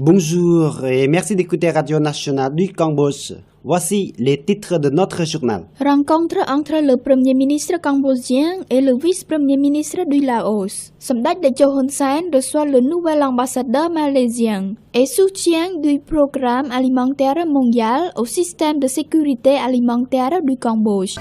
Bonjour et merci d'écouter Radio Nationale du Cambodge. Voici les titres de notre journal. Rencontre entre le Premier ministre cambodgien et le vice-premier ministre du Laos. Samdech Techo Hun Sen reçoit le nouvel ambassadeur malaisien et soutient du programme alimentaire mondial au système de sécurité alimentaire du Cambodge.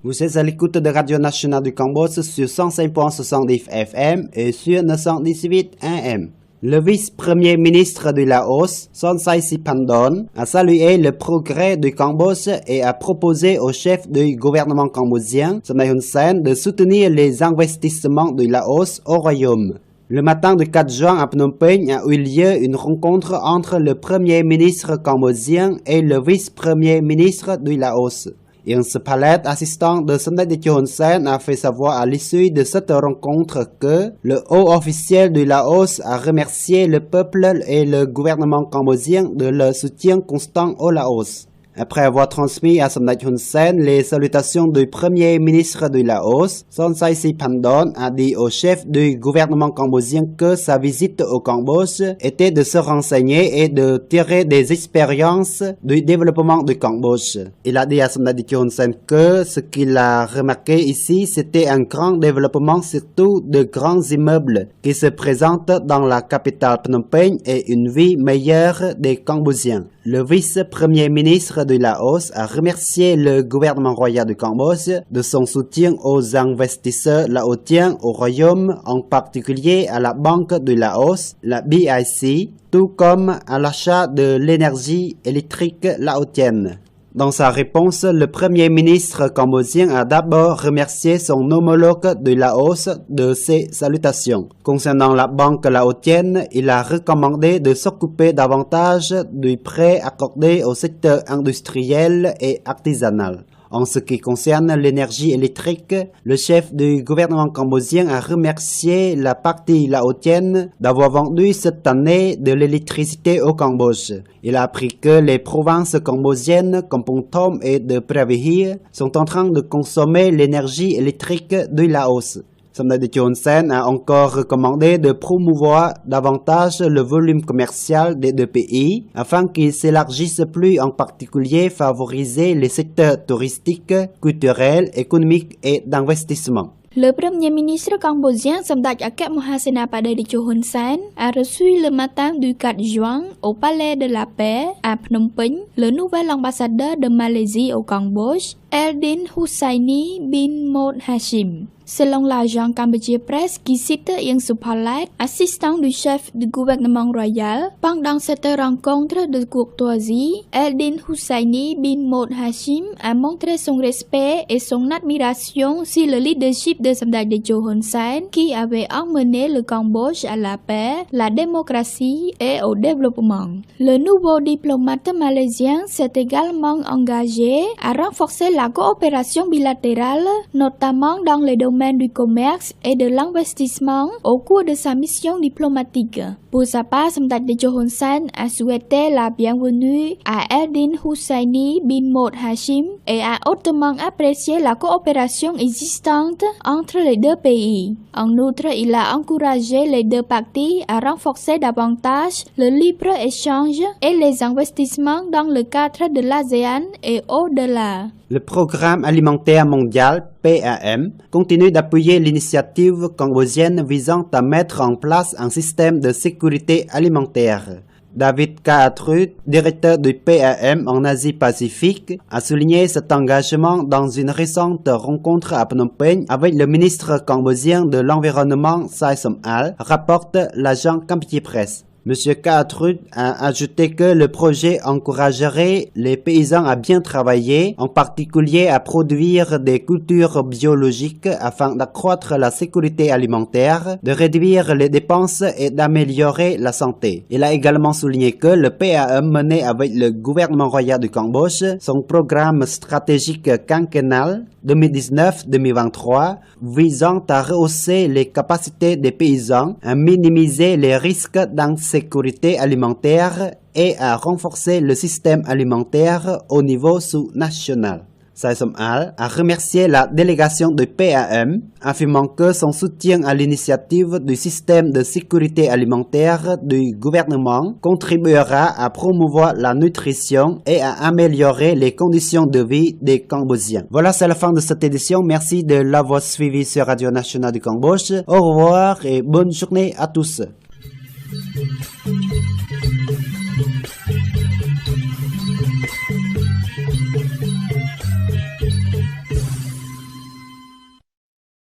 Vous êtes à l'écoute de Radio Nationale du Cambodge sur 105.70 FM et sur 918 AM. Le vice-premier ministre du Laos, Somsay Siphandone, a salué le progrès du Cambodge et a proposé au chef du gouvernement cambodgien, Somdech Hun Sen, de soutenir les investissements du Laos au royaume. Le matin du 4 juin à Phnom Penh a eu lieu une rencontre entre le premier ministre cambodgien et le vice-premier ministre du Laos. Ian Sepalet, assistant de Somdech Techo Hun Sen, a fait savoir à l'issue de cette rencontre que le haut officiel du Laos a remercié le peuple et le gouvernement cambodgien de leur soutien constant au Laos. Après avoir transmis à Somdech Hun Sen les salutations du premier ministre du Laos, Somsay Siphandone a dit au chef du gouvernement cambodgien que sa visite au Cambodge était de se renseigner et de tirer des expériences du développement du Cambodge. Il a dit à Somdech Techo Hun Sen que ce qu'il a remarqué ici, c'était un grand développement, surtout de grands immeubles qui se présentent dans la capitale Phnom Penh et une vie meilleure des Cambodgiens. Le vice-premier ministre du Laos a remercié le gouvernement royal du Cambodge de son soutien aux investisseurs laotiens au royaume, en particulier à la Banque du Laos, la BIC, tout comme à l'achat de l'énergie électrique laotienne. Dans sa réponse, le premier ministre cambodgien a d'abord remercié son homologue du Laos de ses salutations. Concernant la banque laotienne, il a recommandé de s'occuper davantage du prêt accordé au secteur industriel et artisanal. En ce qui concerne l'énergie électrique, le chef du gouvernement cambodgien a remercié la partie laotienne d'avoir vendu cette année de l'électricité au Cambodge. Il a appris que les provinces cambodgiennes comme Pong Thom et de Previhi sont en train de consommer l'énergie électrique du Laos. Somdech Techo Hun Sen a encore recommandé de promouvoir davantage le volume commercial des deux pays afin qu'il s'élargisse plus, en particulier favoriser les secteurs touristiques, culturels, économiques et d'investissement. Le Premier ministre cambodgien Samdech Akek Mahasenapati Techo Hun Sen a reçu le matin du 4 juin au Palais de la Paix à Phnom Penh le nouvel ambassadeur de Malaisie au Cambodge, Eldin Hussaini bin Mod Hashim. Selon l'agent Cambodia Press qui cite Ian Sepalet, assistant du chef du gouvernement royal, pendant cette rencontre de courtoisie, Eldin Hussaini bin Mod Hashim a montré son respect et son admiration sur le leadership de Somdech Techo Hun Sen qui avait emmené le Cambodge à la paix, la démocratie et au développement. Le nouveau diplomate malaisien s'est également engagé à renforcer la coopération bilatérale, notamment dans les domaines du commerce et de l'investissement au cours de sa mission diplomatique. Pour sa part, Somdech Techo Hun Sen a souhaité la bienvenue à Eldin Hussaini bin Mod Hashim et a hautement apprécié la coopération existante entre les deux pays. En outre, il a encouragé les deux parties à renforcer davantage le libre-échange et les investissements dans le cadre de l'ASEAN et au-delà. Le Programme alimentaire mondial, PAM, continue d'appuyer l'initiative cambodgienne visant à mettre en place un système de sécurité alimentaire. David Kaatrut, directeur du PAM en Asie-Pacifique, a souligné cet engagement dans une récente rencontre à Phnom Penh avec le ministre cambodgien de l'Environnement Say Som-al, rapporte l'agent Cambodia Press. M. Kaatrut a ajouté que le projet encouragerait les paysans à bien travailler, en particulier à produire des cultures biologiques afin d'accroître la sécurité alimentaire, de réduire les dépenses et d'améliorer la santé. Il a également souligné que le PAM menait avec le gouvernement royal du Cambodge son programme stratégique quinquennal 2019-2023 visant à rehausser les capacités des paysans, à minimiser les risques d'insécurité alimentaire et à renforcer le système alimentaire au niveau sous-national. Saïsom Al a remercié la délégation de PAM, affirmant que son soutien à l'initiative du système de sécurité alimentaire du gouvernement contribuera à promouvoir la nutrition et à améliorer les conditions de vie des Cambodgiens. Voilà, c'est la fin de cette édition. Merci de l'avoir suivi sur Radio Nationale du Cambodge. Au revoir et bonne journée à tous.